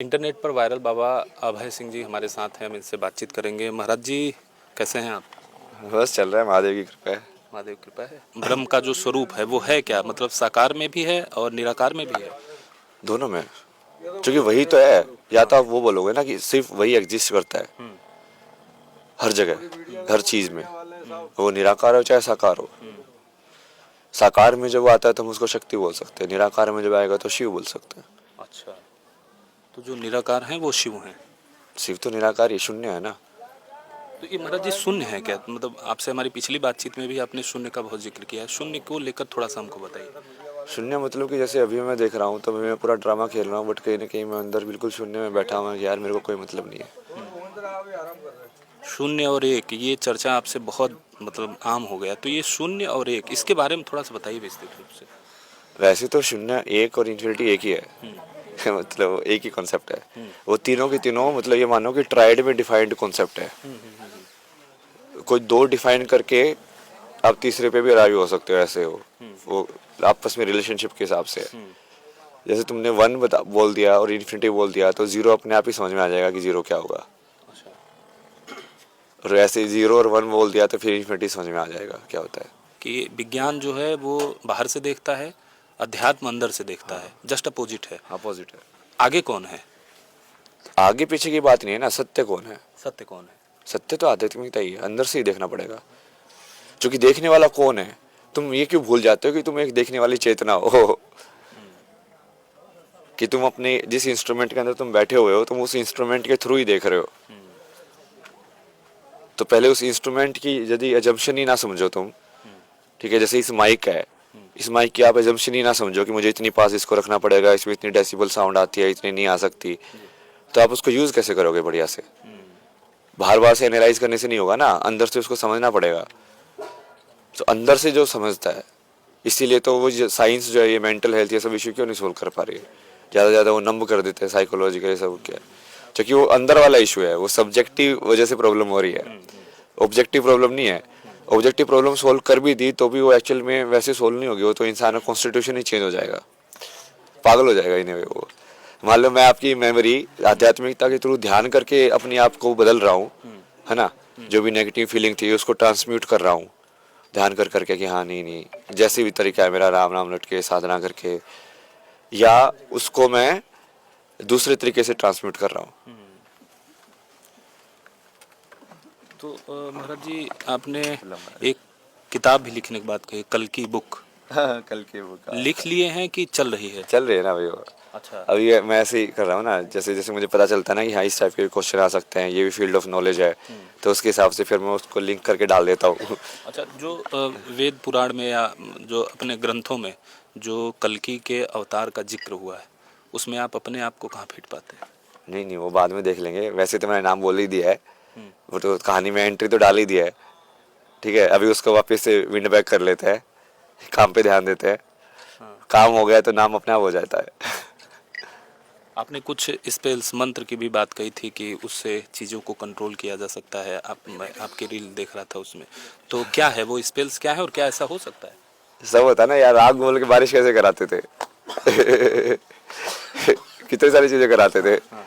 Internet पर viral बाबा अभय सिंह जी हमारे साथ हैं, हम इनसे बातचीत करेंगे। महाराज जी कैसे हैं आप? बस चल रहा है, महादेव की कृपा है। महादेव की कृपा है। ब्रह्म का जो स्वरूप है वो है क्या, मतलब साकार में भी है और निराकार में भी है? दोनों में, क्योंकि वही तो है। या तो आप वो बोलोगे ना कि सिर्फ वही एग्जिस्ट करता है हर जगह, हर चीज में, वो निराकार हो चाहे साकार हो। साकार में जब आता है तो हम उसको शक्ति बोल सकते हैं, निराकार में जब आएगा तो शिव बोल सकते हैं। अच्छा, तो जो निराकार हैं वो शिव हैं। शिव तो निराकार ही शून्य है ना। तो ये महाराज जी शून्य है क्या? मतलब आपसे हमारी पिछली बातचीत में भी आपने शून्य का बहुत जिक्र किया है, शून्य को लेकर थोड़ा सा हमको बताइए। शून्य मतलब कि जैसे अभी मैं देख रहा हूँ तो मैं पूरा ड्रामा खेल रहा हूँ, बट कहीं ना कहीं मैं अंदर बिल्कुल शून्य में बैठा हुआ कि यार मेरे को कोई मतलब नहीं है। शून्य और एक, ये चर्चा आपसे बहुत मतलब आम हो गया, तो ये शून्य और एक, इसके बारे में थोड़ा सा बताइए विस्तृत रूप से। वैसे तो शून्य एक और इन्फिनिटी एक ही है मतलब एक ही कॉन्सेप्ट है। वो तीनों के तीनों मतलब ये मानो कि ट्राइड में डिफाइंड कॉन्सेप्ट है। कोई दो डिफाइन करके आप तीसरे पे भी राजी हो सकते हो, ऐसे हो वो आपस में रिलेशनशिप के हिसाब से। जैसे तुमने वन बोल दिया और इन्फिनिटी बोल दिया तो जीरो अपने आप ही समझ में आ जाएगा कि जीरो क्या होगा। अच्छा, और ऐसे जीरो और वन बोल दिया तो फिर इन्फिनिटी समझ में आ जाएगा क्या होता है। कि विज्ञान जो है वो बाहर से देखता है, अध्यात्म अंदर से देखता है, जस्ट अपोजिट है। अपोजिट है। आगे कौन है? आगे पीछे की बात नहीं है ना, सत्य कौन है। सत्य कौन है? सत्य तो आध्यात्मिकता ही है, अंदर से ही देखना पड़ेगा। क्योंकि देखने वाला कौन है, तुम ये क्यों भूल जाते हो कि तुम एक देखने वाली चेतना हो कि तुम अपने जिस इंस्ट्रूमेंट के अंदर तुम बैठे हुए हो तुम उस इंस्ट्रूमेंट के थ्रू ही देख रहे हो। तो पहले उस इंस्ट्रूमेंट की यदि एजम्पशन ही ना समझो तुम, ठीक है, जैसे इस माइक है, इस माइक की आप एजम्पशन ही ना समझो कि मुझे इतनी पास इसको रखना पड़ेगा, इसमें इतनी डेसिबल साउंड आती है, इतनी नहीं आ सकती, तो आप उसको यूज कैसे करोगे बढ़िया से? बाहर बाहर से एनालाइज करने से नहीं होगा ना, अंदर से उसको समझना पड़ेगा। तो अंदर से जो समझता है, इसीलिए तो वो साइंस जो है ये मेंटल हेल्थ ये सब इशू क्यों नहीं सोल्व कर पा रही है। ज़्यादा ज़्यादा वो नंब कर देते हैं साइकोलॉजिकल सब क्या, क्योंकि वो अंदर वाला इशू है, वो सब्जेक्टिव वजह से प्रॉब्लम हो रही है, ऑब्जेक्टिव प्रॉब्लम नहीं है। ऑब्जेक्टिव प्रॉब्लम सोल्व कर भी दी तो भी वो एक्चुअल में वैसे सोल्व नहीं होगी, वो तो इंसान का कॉन्स्टिट्यूशन ही चेंज हो जाएगा, पागल हो जाएगा इन्हें वो। मान लो मैं आपकी मेमोरी आध्यात्मिकता के थ्रू ध्यान करके अपने आप को बदल रहा हूँ, है ना, जो भी नेगेटिव फीलिंग थी उसको ट्रांसम्यूट कर रहा हूँ ध्यान कर करके कि हाँ नहीं नहीं जैसे भी तरीका है मेरा, राम नाम लटके साधना करके, या उसको मैं दूसरे तरीके से ट्रांसम्यूट कर रहा हूँ। तो महाराज जी आपने एक किताब भी लिखने की बात कही, कल की बुक हाँ, कल के वो लिख लिए हैं कि चल रही है? चल रही है ना भाई वो। अच्छा। अभी मैं ऐसे ही कर रहा हूँ ना, जैसे जैसे मुझे पता चलता है ना कि हाँ इस टाइप के क्वेश्चन आ सकते हैं, ये भी फील्ड ऑफ नॉलेज है, तो उसके हिसाब से फिर मैं उसको लिंक करके डाल देता हूँ अच्छा, जो वेद पुराण में या जो अपने ग्रंथों में जो कल्कि के अवतार का जिक्र हुआ है, उसमें आप अपने आप को कहाँ फिट पाते हैं? नहीं नहीं वो बाद में देख लेंगे, वैसे तो मैंने नाम बोल ही दिया है, वो तो कहानी में एंट्री तो डाल ही दिया है। ठीक है, अभी उसको वापस से विंड बैक कर लेते हैं, काम पे ध्यान देते हैं। हाँ। काम हो गया तो नाम अपने आप हो जाता है आपने कुछ स्पेल्स मंत्र की भी बात कही थी कि उससे चीज़ों को कंट्रोल किया जा सकता है। मैं आपकी रील देख रहा था उसमें, तो क्या है वो स्पेल्स, क्या है और क्या ऐसा हो सकता है? सब होता है ना यार, राग बोल के बारिश कैसे कराते थे कितनी सारी चीजें कराते थे। हाँ।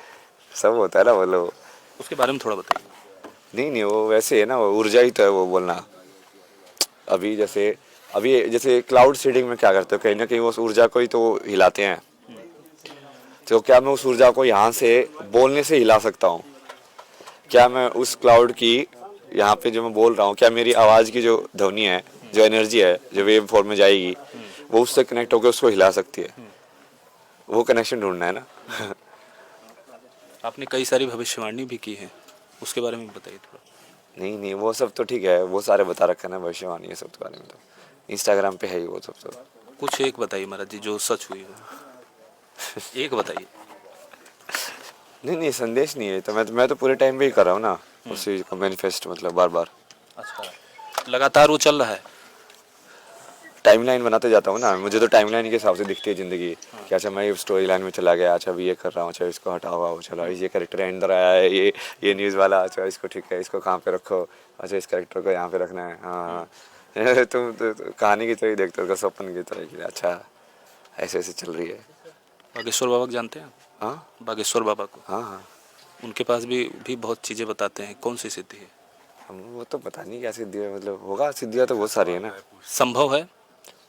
सब होता है ना मतलब। उसके बारे में थोड़ा बताइए। नहीं नहीं वो वैसे है ना, वो ऊर्जा ही तो है वो बोलना। अभी जैसे क्लाउड सीडिंग में क्या करते हो, कहीं ना कहीं वो उस ऊर्जा को ही तो हिलाते हैं। तो क्या मैं उस ऊर्जा को यहाँ से बोलने से हिला सकता हूँ? क्या मैं उस क्लाउड की यहाँ पे जो मैं बोल रहा हूँ, क्या मेरी आवाज़ की जो ध्वनि है, जो एनर्जी है, जो वेव फॉर्म में जाएगी, वो उससे कनेक्ट होकर उसको हिला सकती है? वो कनेक्शन ढूंढना है ना आपने कई सारी भविष्यवाणी भी की है, उसके बारे में बताइए थोड़ा। नहीं नहीं वो सब तो ठीक है, वो सारे बता रखा है ना भविष्यवाणी ये सब के बारे में, तो इंस्टाग्राम पे है ही वो सब तो। कुछ एक बताइए महाराज जी जो सच हुई हो, एक बताइए। नहीं नहीं संदेश नहीं है, तो मैं तो पूरे टाइम पे ही कर रहा हूँ ना उसी को मैनिफेस्ट, मतलब बार बार अच्छा, लगातार वो चल रहा है? टाइमलाइन बनाते जाता हूँ ना, मुझे तो टाइमलाइन के हिसाब से दिखती है ज़िंदगी। कि अच्छा मैं स्टोरी लाइन में चला गया, अच्छा अभी ये कर रहा हूँ, अच्छा इसको हटा हुआ, चलो ये कैरेक्टर अंदर आया है, ये न्यूज़ वाला, अच्छा इसको ठीक है, इसको कहाँ पे रखो, अच्छा इस कैरेक्टर को यहाँ पे रखना है, हाँ तुम तो कहानी की तरह देखते हो, स्वप्न की तरह की, अच्छा ऐसे ऐसे चल रही है। बागेश्वर बाबा को जानते हैं आप? हाँ बागेश्वर बाबा को? हाँ हाँ। उनके पास भी बहुत चीज़ें बताते हैं, कौन सी सिद्धि है? हम वो तो पता नहीं क्या सिद्धि है, मतलब होगा, सिद्धियाँ तो बहुत सारी है ना। संभव है?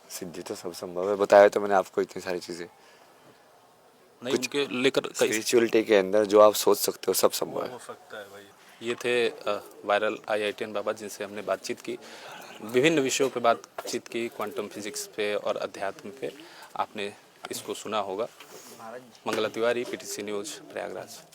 सिद्धि तो सब संभव है, बताया तो मैंने आपको इतनी सारी चीज़ें। नहीं, कुछ उनके लेकर कई स्पिरिचुअलिटी के अंदर जो आप सोच सकते हो सब संभव है। सकता है भाई। ये थे वायरल IITN बाबा, जिनसे हमने बातचीत की, विभिन्न विषयों पे बातचीत की, क्वांटम फिजिक्स पे और अध्यात्म पे। आपने इसको सुना होगा। Mangala Tiwari, PTC news, Prayagraj.